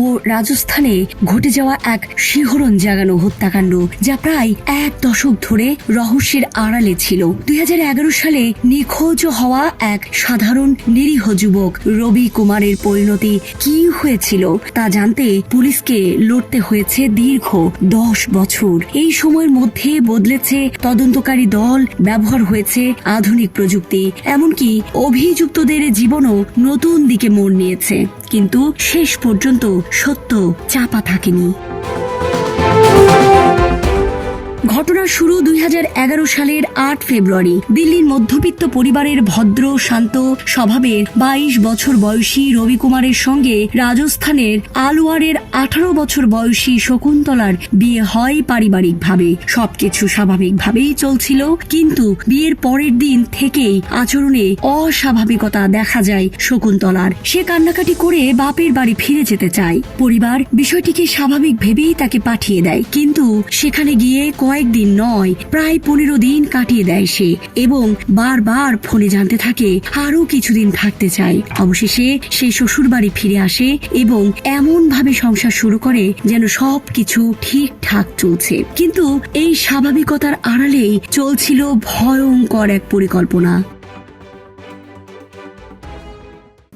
ও রাজস্থানে ঘটে যাওয়া এক শিহরণ জাগানো হত্যাকাণ্ড, যা প্রায় 1 দশক ধরে রহস্যের আড়ালে ছিল। 2011 সালে নিখোঁজ হওয়া এক সাধারণ নিরীহ যুবক রবি কুমারের পরিণতি কি হয়েছিল তা জানতে পুলিশকে লড়তে হয়েছে দীর্ঘ 10 বছর। এই সময়ের মধ্যে বদলেছে তদন্তকারী দল, ব্যবহার হয়েছে আধুনিক প্রযুক্তি, এমনকি অভিযুক্তদের জীবনও নতুন দিকে মোড় নিয়েছে। কিন্তু শেষ পর্যন্ত সত্য চাপা থাকেনি। ঘটনার শুরু 2011 সালের 8 ফেব্রুয়ারি। দিল্লির মধ্যবিত্ত পরিবারের ভদ্র শান্ত স্বভাবের 22 বছর বয়সী রবি কুমারের সঙ্গে রাজস্থানের আলওয়ারের 18 বছর বয়সী শকুন্তলার বিয়ে হয় পারিবারিকভাবে। সবকিছু স্বাভাবিকভাবেই চলছিল, কিন্তু বিয়ের পরের দিন থেকেই আচরণে অস্বাভাবিকতা দেখা যায় শকুন্তলার। সে কান্নাকাটি করে বাপের বাড়ি ফিরে যেতে চায়। পরিবার বিষয়টিকে স্বাভাবিক ভেবেই তাকে পাঠিয়ে দেয়, কিন্তু সেখানে গিয়ে কয়েকদিন নয়, প্রায় 15 দিন কাটিয়ে দেয় সে, এবং বারবার ফোনে জানতে থাকে আরো কিছুদিন থাকতে চায়। অবশেষে সে শ্বশুর বাড়ি ফিরে আসে এবং এমন ভাবে সংসার শুরু করে যেন সবকিছু ঠিকঠাক চলছে। কিন্তু এই স্বাভাবিকতার আড়ালেই চলছিল ভয়ঙ্কর এক পরিকল্পনা।